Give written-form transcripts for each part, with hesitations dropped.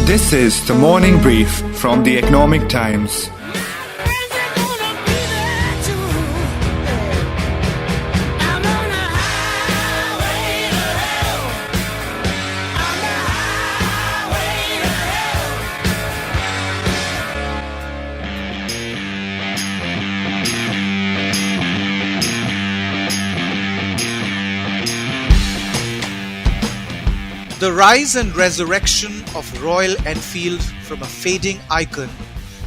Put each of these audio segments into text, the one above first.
This is the morning brief from the Economic Times. The rise and resurrection of Royal Enfield from a fading icon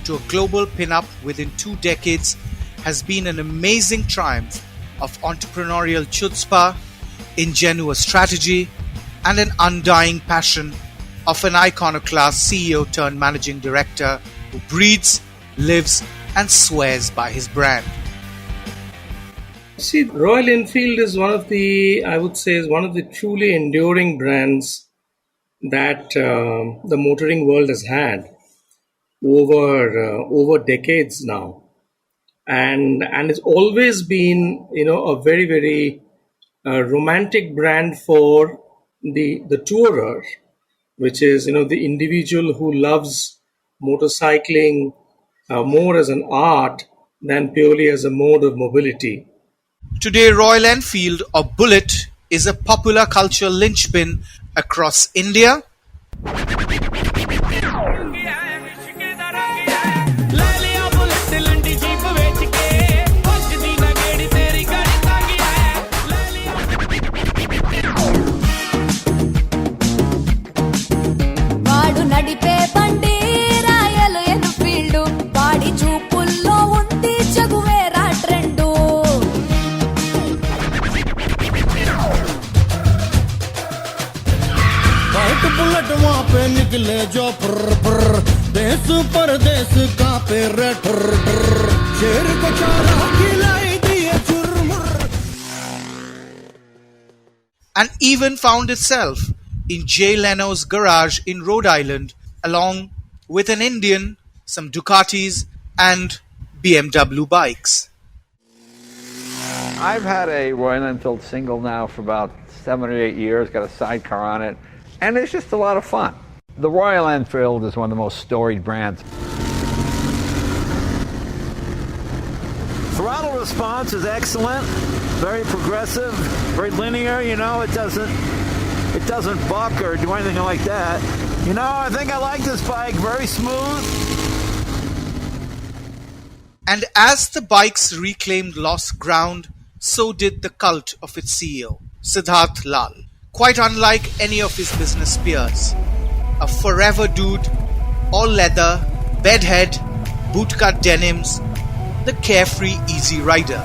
to a global pin-up within 2 decades has been an amazing triumph of entrepreneurial chutzpah, ingenuous strategy, and an undying passion of an iconoclast CEO turned managing director who breathes, lives, and swears by his brand. See, Royal Enfield is one of the truly enduring brands that the motoring world has had over decades now, and it's always been a very very romantic brand for the tourer, which is the individual who loves motorcycling more as an art than purely as a mode of mobility. Today, Royal Enfield or Bullet is a popular cultural linchpin across India, and even found itself in J. Leno's garage in Rhode Island, along with an Indian, some Ducatis, and BMW bikes. I've had a Royal Enfield single now for about 7 or 8 years, got a sidecar on it, and it's just a lot of fun. The Royal Enfield is one of the most storied brands. Throttle response is excellent, very progressive, very linear. It doesn't buck or do anything like that. I think I like this bike, very smooth. And as the bikes reclaimed lost ground, so did the cult of its CEO, Siddhartha Lal. Quite unlike any of his business peers. A forever dude, all leather, bedhead, bootcut denims, the carefree easy rider,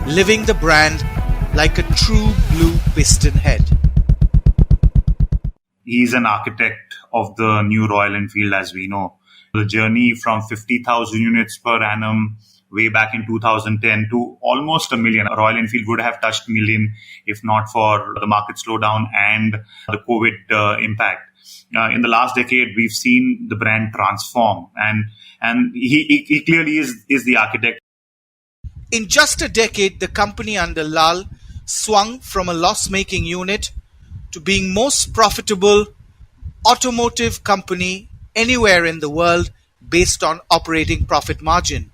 living the brand like a true blue piston head. He's an architect of the new Royal Enfield, as we know. The journey from 50,000 units per annum way back in 2010 to almost 1 million. Royal Enfield would have touched 1 million if not for the market slowdown and the COVID impact. In the last decade, we've seen the brand transform, and he clearly is the architect. In just a decade, the company under Lal swung from a loss-making unit to being most profitable automotive company anywhere in the world based on operating profit margin.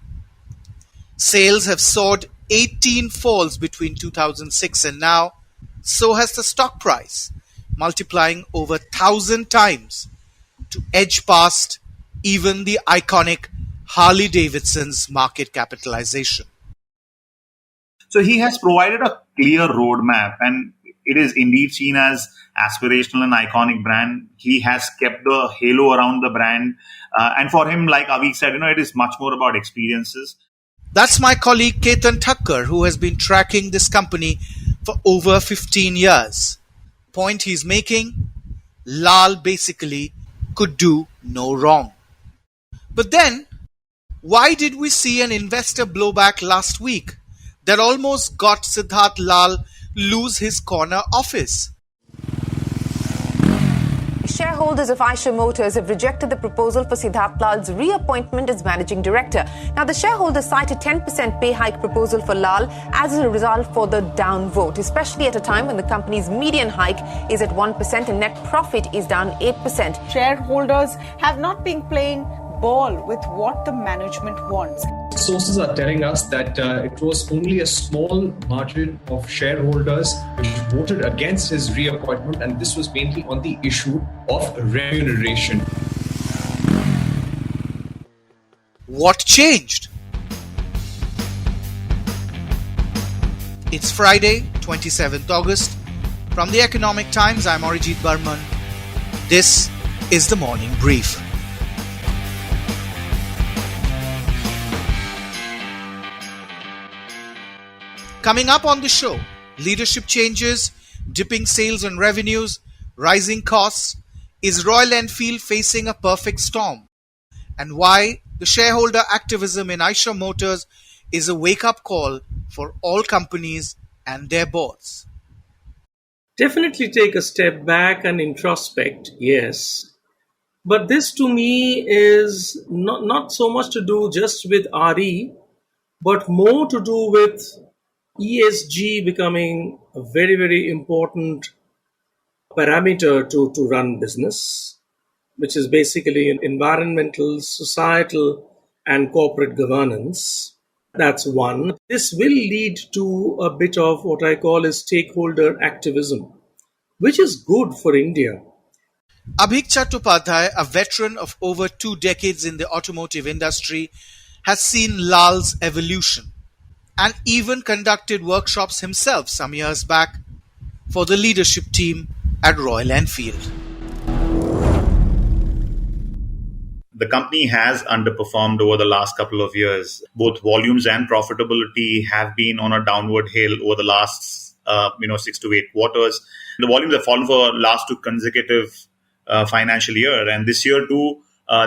Sales have soared 18 folds between 2006 and now, so has the stock price, multiplying over 1,000 times to edge past even the iconic Harley-Davidson's market capitalization. So he has provided a clear roadmap, and it is indeed seen as aspirational and iconic brand. He has kept the halo around the brand. And for him, like Avik said, it is much more about experiences. That's my colleague Ketan Thakkar, who has been tracking this company for over 15 years. Point he's making, Lal basically could do no wrong. But then, why did we see an investor blowback last week that almost got Siddhartha Lal lose his corner office? Shareholders of Eicher Motors have rejected the proposal for Siddhartha Lal's reappointment as managing director. Now, the shareholders cite a 10% pay hike proposal for Lal as a result for the down vote, especially at a time when the company's median hike is at 1% and net profit is down 8%. Shareholders have not been playing ball with what the management wants. Sources are telling us that it was only a small margin of shareholders which voted against his reappointment, and this was mainly on the issue of remuneration. What changed? It's Friday, 27th August. From the Economic Times, I'm Arijit Barman. This is the Morning Brief. Coming up on the show, leadership changes, dipping sales and revenues, rising costs. Is Royal Enfield facing a perfect storm? And why the shareholder activism in Eicher Motors is a wake-up call for all companies and their boards. Definitely take a step back and introspect, yes. But this to me is not so much to do just with RE, but more to do with ESG becoming a very, very important parameter to run business, which is basically environmental, societal, and corporate governance. That's one. This will lead to a bit of what I call as stakeholder activism, which is good for India. Avik Chattopadhyay, a veteran of over 2 decades in the automotive industry, has seen Lal's evolution and even conducted workshops himself some years back for the leadership team at Royal Enfield. The company has underperformed over the last couple of years. Both volumes and profitability have been on a downward hill over the last 6 to 8 quarters. The volumes have fallen for the last 2 consecutive financial year, and this year too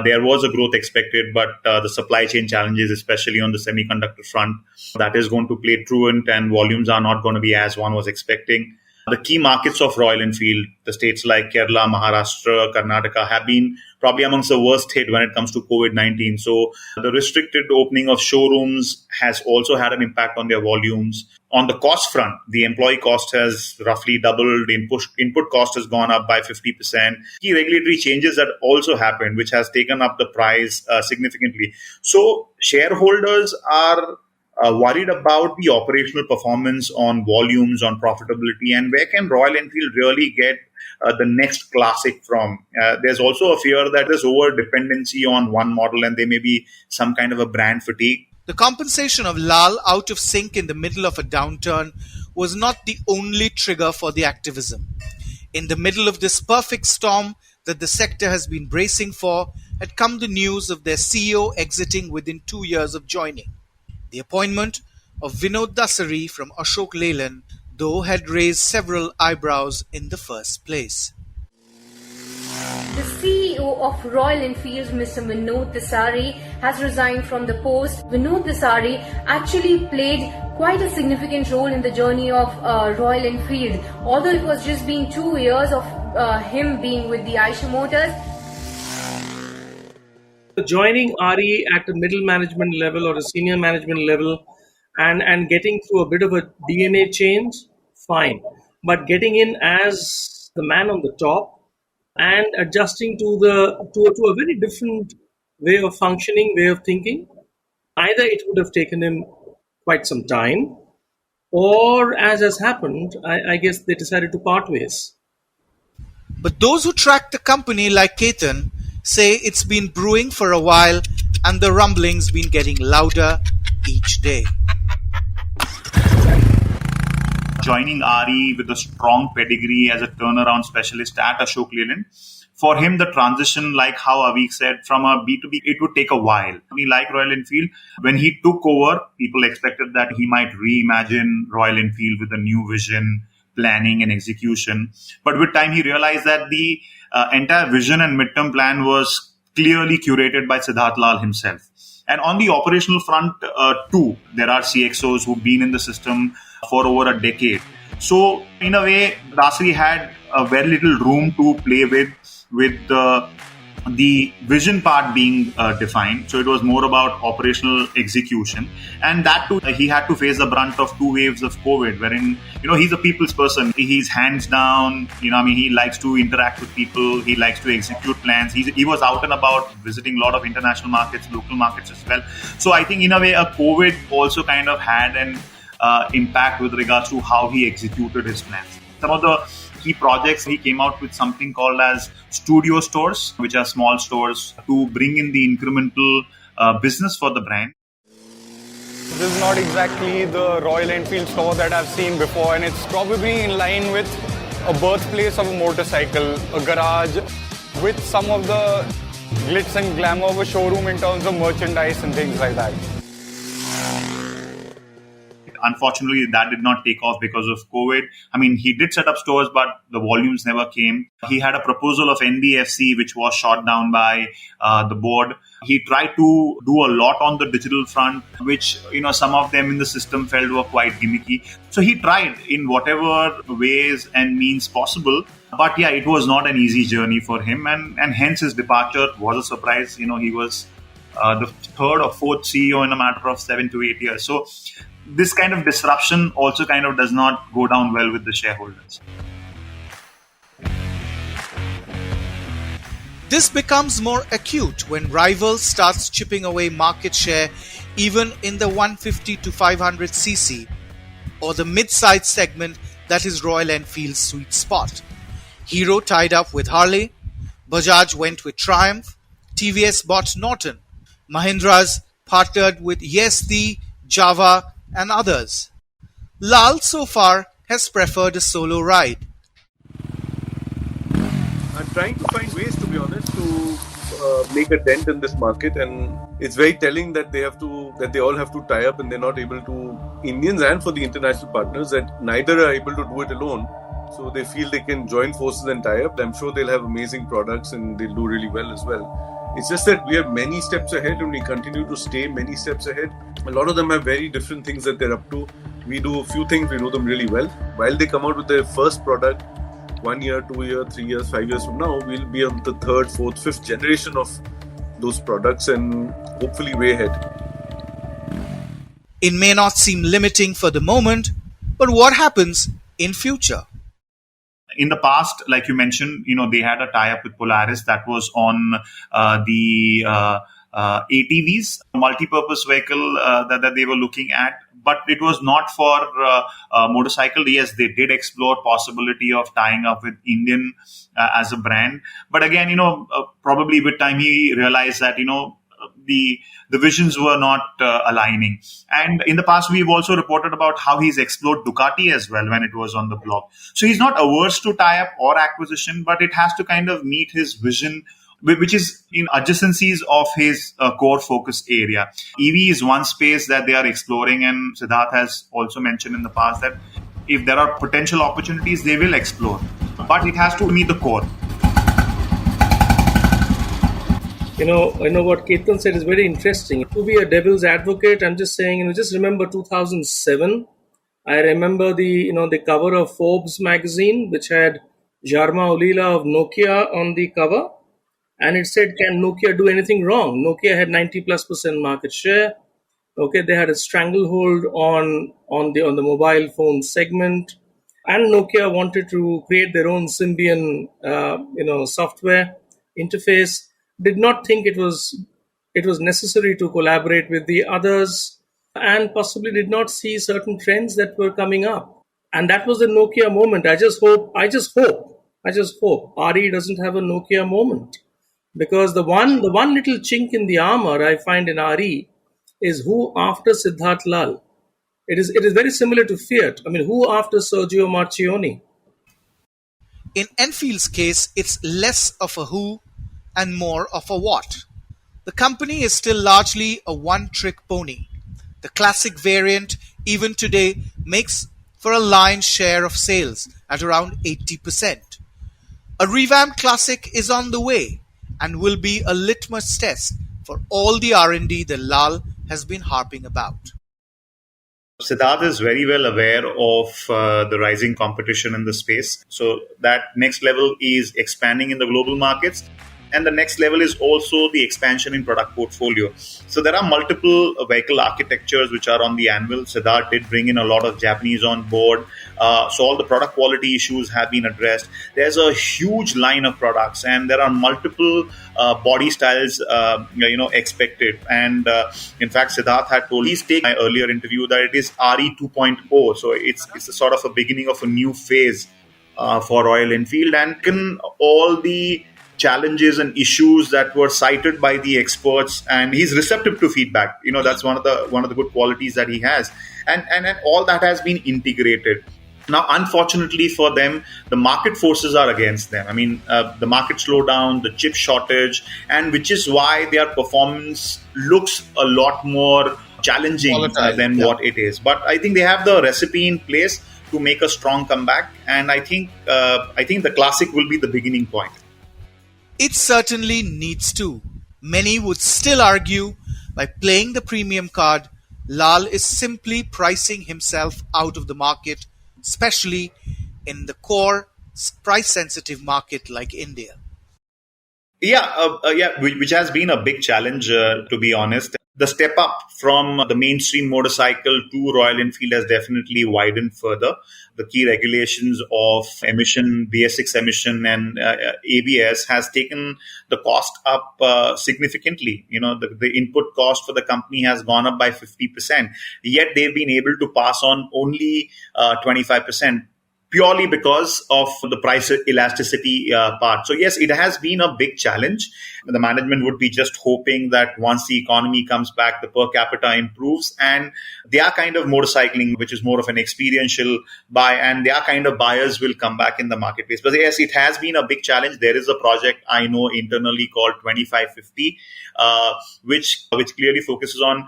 there was a growth expected, but the supply chain challenges, especially on the semiconductor front, that is going to play truant, and volumes are not going to be as one was expecting. The key markets of Royal Enfield, the states like Kerala, Maharashtra, Karnataka, have been probably amongst the worst hit when it comes to COVID-19. So the restricted opening of showrooms has also had an impact on their volumes. On the cost front, the employee cost has roughly doubled. Input cost has gone up by 50%. Key regulatory changes that also happened, which has taken up the price significantly. So shareholders are worried about the operational performance on volumes, on profitability, and where can Royal Enfield really get the next classic from. There's also a fear that there's over dependency on one model and there may be some kind of a brand fatigue. The compensation of Lal out of sync in the middle of a downturn was not the only trigger for the activism. In the middle of this perfect storm that the sector has been bracing for, had come the news of their CEO exiting within 2 years of joining. The appointment of Vinod Dasari from Ashok Leyland, though, had raised several eyebrows in the first place. The CEO of Royal Enfield, Mr. Vinod Dasari, has resigned from the post. Vinod Dasari actually played quite a significant role in the journey of Royal Enfield. Although it was just been 2 years of him being with the Eicher Motors. Joining RE at a middle management level or a senior management level and getting through a bit of a DNA change, fine. But getting in as the man on the top and adjusting to a very different way of functioning, way of thinking, either it would have taken him quite some time, or as has happened, I guess they decided to part ways. But those who track the company like Ketan say it's been brewing for a while and the rumblings been getting louder each day. Joining RE with a strong pedigree as a turnaround specialist at Ashok Leyland, for him the transition, like how Avik said, from a B2B, it would take a while. Like Royal Enfield, when he took over, people expected that he might reimagine Royal Enfield with a new vision, planning and execution. But with time, he realized that the entire vision and midterm plan was clearly curated by Siddhartha Lal himself. And on the operational front, too, there are CXOs who've been in the system for over a decade. So, in a way, Dasari had very little room to play with. with the vision part being defined. So it was more about operational execution, and that too he had to face the brunt of 2 waves of COVID, wherein he's a people's person. He's hands down. He likes to interact with people. He likes to execute plans. He was out and about visiting a lot of international markets, local markets as well. So I think in a way, a COVID also kind of had an impact with regards to how he executed his plans. Some of the key projects, he came out with something called as studio stores, which are small stores to bring in the incremental business for the brand. This is not exactly the Royal Enfield store that I've seen before, and it's probably in line with a birthplace of a motorcycle, a garage with some of the glitz and glamour of a showroom in terms of merchandise and things like that. Unfortunately, that did not take off because of COVID. He did set up stores, but the volumes never came. He had a proposal of NBFC, which was shot down by the board. He tried to do a lot on the digital front, which, some of them in the system felt were quite gimmicky. So he tried in whatever ways and means possible. But yeah, it was not an easy journey for him. And hence his departure was a surprise. He was the third or fourth CEO in a matter of 7 to 8 years. So this kind of disruption also kind of does not go down well with the shareholders. This becomes more acute when rival starts chipping away market share even in the 150 to 500cc or the mid-size segment that is Royal Enfield's sweet spot. Hero tied up with Harley, Bajaj went with Triumph, TVS bought Norton, Mahindra's partnered with Yesdi, Java and others. Lal so far has preferred a solo ride. I'm trying to find ways, to be honest, to make a dent in this market, and it's very telling that they all have to tie up, and they're not able to. Indians and for the international partners, that neither are able to do it alone. So they feel they can join forces and tie up. I'm sure they'll have amazing products and they'll do really well as well. It's just that we are many steps ahead and we continue to stay many steps ahead. A lot of them have very different things that they're up to. We do a few things, we do them really well. While they come out with their first product, 1 year, 2 years, 3 years, 5 years from now, we'll be on the third, fourth, fifth generation of those products and hopefully way ahead. It may not seem limiting for the moment, but what happens in future? In the past, like you mentioned, they had a tie-up with Polaris that was on the ATVs, multi-purpose vehicle that they were looking at. But it was not for motorcycle. Yes, they did explore possibility of tying up with Indian as a brand. But again, probably with time he realized that, the visions were not aligning. And in the past, we've also reported about how he's explored Ducati as well when it was on the block. So he's not averse to tie-up or acquisition, but it has to kind of meet his vision, which is in adjacencies of his core focus area. EV is one space that they are exploring, and Siddhartha has also mentioned in the past that if there are potential opportunities, they will explore. But it has to meet the core. I know what Ketan said is very interesting. To be a devil's advocate, I'm just saying, just remember 2007. I remember the cover of Forbes magazine, which had Jarma Olila of Nokia on the cover. And it said, can Nokia do anything wrong? Nokia had 90+% market share. Okay, they had a stranglehold on the mobile phone segment. And Nokia wanted to create their own Symbian, software interface. Did not think it was necessary to collaborate with the others, and possibly did not see certain trends that were coming up. And that was the Nokia moment. I just hope RE doesn't have a Nokia moment, because the one little chink in the armor I find in RE is who after Siddhartha Lal. It is very similar to Fiat. Who after Sergio Marchionne? In Enfield's case, it's less of a who and more of a what. The company is still largely a one-trick pony. The classic variant, even today, makes for a lion's share of sales at around 80%. A revamped classic is on the way and will be a litmus test for all the R&D that Lal has been harping about. Siddharth is very well aware of the rising competition in the space. So that next level is expanding in the global markets. And the next level is also the expansion in product portfolio. So there are multiple vehicle architectures which are on the anvil. Siddharth did bring in a lot of Japanese on board. So all the product quality issues have been addressed. There's a huge line of products, and there are multiple body styles, expected. And in fact, Siddharth had told his take in my earlier interview that it is RE 2.0. So it's a sort of a beginning of a new phase for Royal Enfield, and all the challenges and issues that were cited by the experts, and he's receptive to feedback. That's one of the good qualities that he has, and all that has been integrated. Now, unfortunately for them, the market forces are against them. I mean, the market slowdown, the chip shortage, and which is why their performance looks a lot more challenging than what it is. But I think they have the recipe in place to make a strong comeback, and I think the Classic will be the beginning point. It certainly needs to. Many would still argue, by playing the premium card, Lal is simply pricing himself out of the market, especially in the core price-sensitive market like India. Which has been a big challenge, to be honest. The step up from the mainstream motorcycle to Royal Enfield has definitely widened further. The key regulations of emission, BS6 emission and ABS has taken the cost up significantly. The input cost for the company has gone up by 50%, yet they've been able to pass on only 25%. Purely because of the price elasticity part. So yes, it has been a big challenge. The management would be just hoping that once the economy comes back, the per capita improves, and their kind of motorcycling, which is more of an experiential buy, and their kind of buyers will come back in the marketplace. But yes, it has been a big challenge. There is a project I know internally called 2550, which clearly focuses on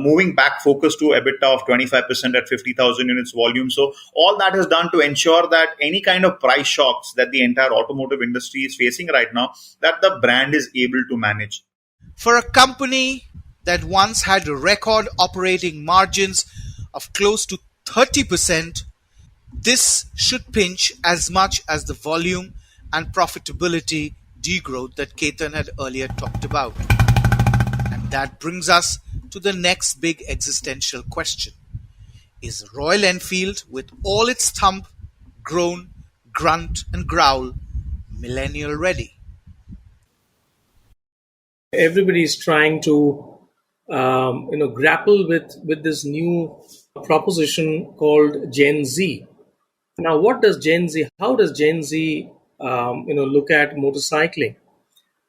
moving back focus to EBITDA of 25% at 50,000 units volume. So all that is done to ensure that any kind of price shocks that the entire automotive industry is facing right now, that the brand is able to manage. For a company that once had record operating margins of close to 30%, this should pinch as much as the volume and profitability degrowth that Ketan had earlier talked about. And that brings us to the next big existential question. Is Royal Enfield, with all its thump, groan, grunt and growl, millennial ready? Everybody is trying to grapple with this new proposition called Gen Z. Now, what does Gen Z? How does Gen Z look at motorcycling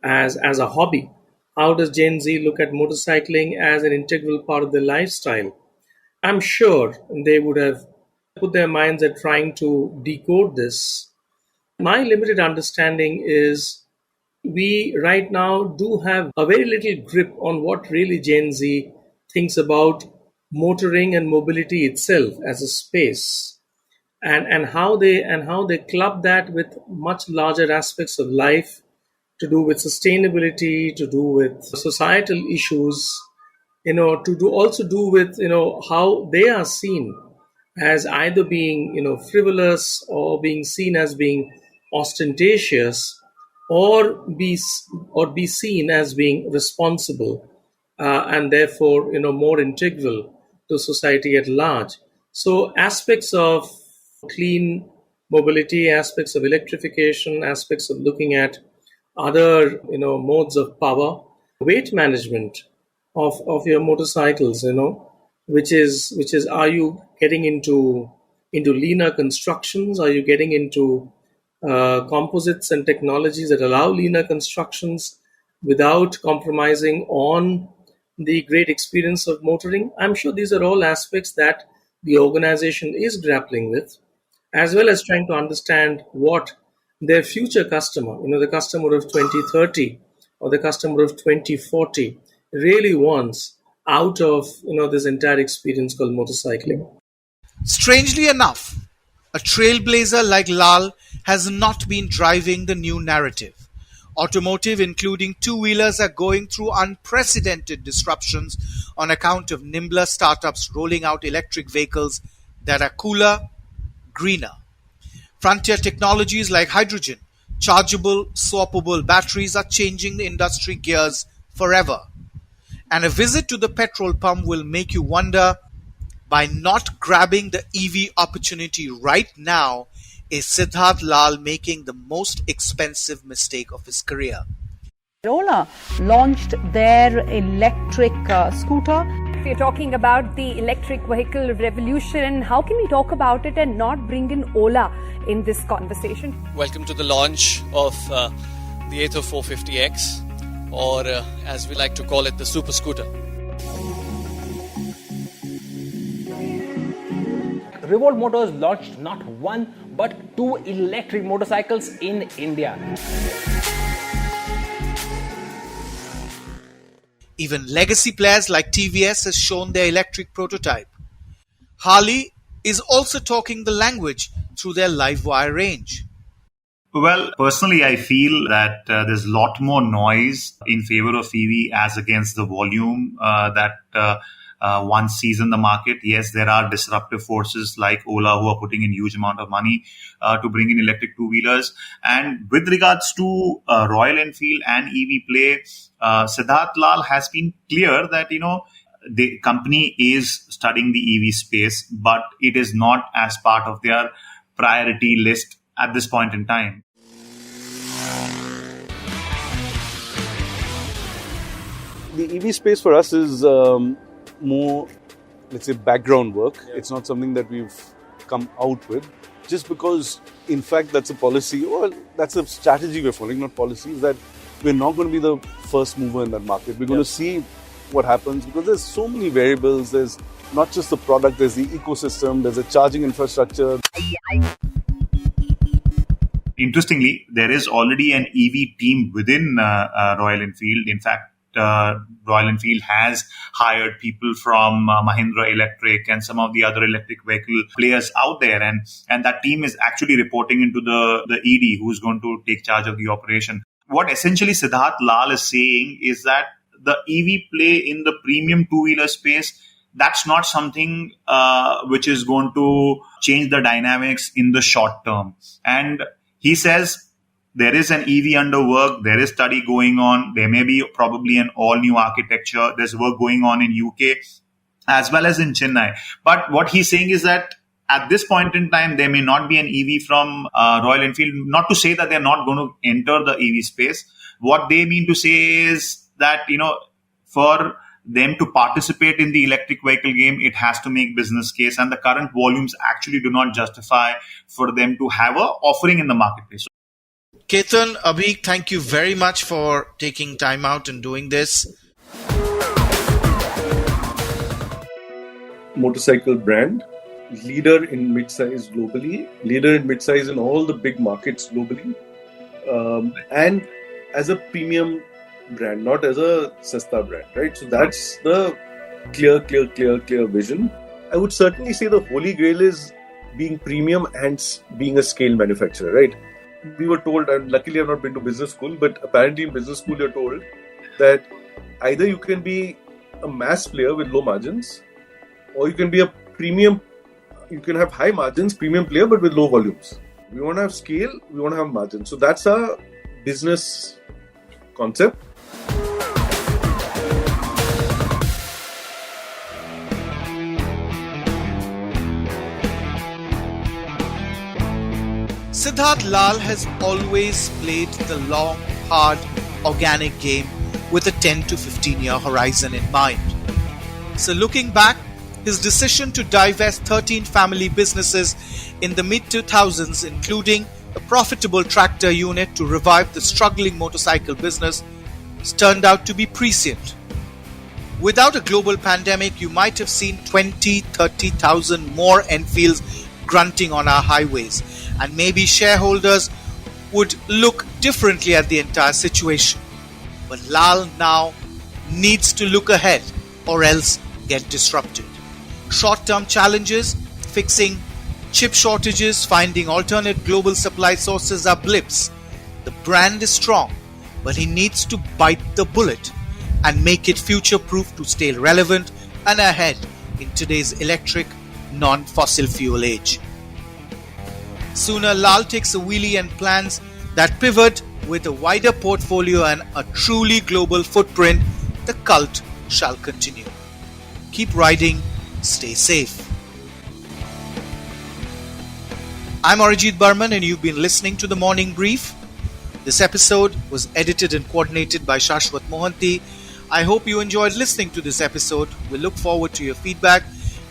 as a hobby? How does Gen Z look at motorcycling as an integral part of their lifestyle? I'm sure they would have put their minds at trying to decode this. My limited understanding is we right now do have a very little grip on what really Gen Z thinks about motoring and mobility itself as a space, and how they club that with much larger aspects of life to do with sustainability, to do with societal issues, also do with how they are seen as either being frivolous or being seen as being ostentatious, or be seen as being responsible and therefore more integral to society at large. So aspects of clean mobility, aspects of electrification, aspects of looking at other modes of power, weight management of your motorcycles, which is are you getting into leaner constructions? Are you getting into composites and technologies that allow leaner constructions without compromising on the great experience of motoring? I'm sure these are all aspects that the organization is grappling with, as well as trying to understand what their future customer, the customer of 2030 or the customer of 2040 really wants out of this entire experience called motorcycling. Strangely enough, a trailblazer like Lal has not been driving the new narrative. Automotive, including two-wheelers, are going through unprecedented disruptions on account of nimbler startups rolling out electric vehicles that are cooler, greener. Frontier technologies like hydrogen, chargeable, swappable batteries are changing the industry gears forever. And a visit to the petrol pump will make you wonder, by not grabbing the EV opportunity right now, is Siddhartha Lal making the most expensive mistake of his career? Ola launched their electric scooter. We're talking about the electric vehicle revolution. How can we talk about it and not bring in Ola in this conversation? Welcome to the launch of the Ather 450X, or as we like to call it, the super scooter. Revolt Motors launched not one but two electric motorcycles in India. Even legacy players like TVS has shown their electric prototype. Harley is also talking the language through their Livewire range. Well, personally, I feel that there's a lot more noise in favor of EV as against the volume that one sees in the market. Yes, there are disruptive forces like Ola who are putting in huge amount of money to bring in electric two-wheelers. And with regards to Royal Enfield and EV play, Siddhartha Lal has been clear that, the company is studying the EV space, but it is not as part of their priority list at this point in time. The EV space for us is more, let's say, background work. Yeah. It's not something that we've come out with. Just because, in fact, that's a policy, or that's a strategy we're following, not policy, is that we're not going to be the first mover in that market. We're going to see what happens, because there's so many variables. There's not just the product, there's the ecosystem, there's a charging infrastructure. Interestingly, there is already an EV team within Royal Enfield. In fact, Royal Enfield has hired people from Mahindra Electric and some of the other electric vehicle players out there. And that team is actually reporting into the ED, who's going to take charge of the operation. What essentially Siddhartha Lal is saying is that the EV play in the premium two-wheeler space, that's not something which is going to change the dynamics in the short term. And he says there is an EV under work, there is study going on, there may be probably an all-new architecture, there's work going on in UK as well as in Chennai. But what he's saying is that at this point in time, there may not be an EV from Royal Enfield. Not to say that they're not going to enter the EV space. What they mean to say is that, for them to participate in the electric vehicle game, it has to make business case, and the current volumes actually do not justify for them to have a offering in the marketplace. Ketan, Avik, thank you very much for taking time out and doing this. Motorcycle brand, leader in mid-size globally, leader in mid-size in all the big markets globally, and as a premium brand, not as a sasta brand, right? So that's the clear vision. I would certainly say the holy grail is being premium and being a scale manufacturer, right? We were told, and luckily I've not been to business school, but apparently in business school you're told that either you can be a mass player with low margins, or you can be a premium, you can have high margins, premium player, but with low volumes. We want to have scale, we want to have margins. So that's our business concept. Siddhartha Lal has always played the long, hard, organic game with a 10 to 15 year horizon in mind. So looking back, his decision to divest 13 family businesses in the mid-2000s, including a profitable tractor unit to revive the struggling motorcycle business, has turned out to be prescient. Without a global pandemic, you might have seen 20-30,000 more Enfields grunting on our highways, and maybe shareholders would look differently at the entire situation. But Lal now needs to look ahead or else get disrupted. Short-term challenges, fixing chip shortages, finding alternate global supply sources are blips. The brand is strong, but he needs to bite the bullet and make it future-proof to stay relevant and ahead in today's electric, non-fossil fuel age. Sooner Lal takes a wheelie and plans that pivot with a wider portfolio and a truly global footprint, the cult shall continue. Keep riding, stay safe. I'm Arijit Barman and you've been listening to The Morning Brief. This episode was edited and coordinated by Shashwat Mohanty. I hope you enjoyed listening to this episode. We look forward to your feedback.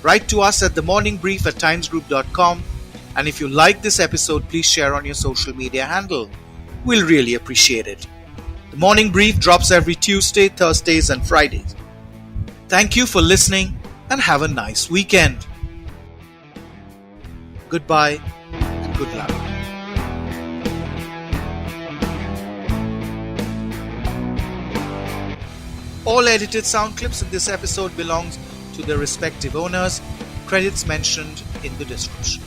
Write to us at themorningbrief@timesgroup.com. And if you like this episode, please share on your social media handle. We'll really appreciate it. The Morning Brief drops every Tuesday, Thursdays and Fridays. Thank you for listening and have a nice weekend. Goodbye and good luck. All edited sound clips in this episode belongs to their respective owners. Credits mentioned in the description.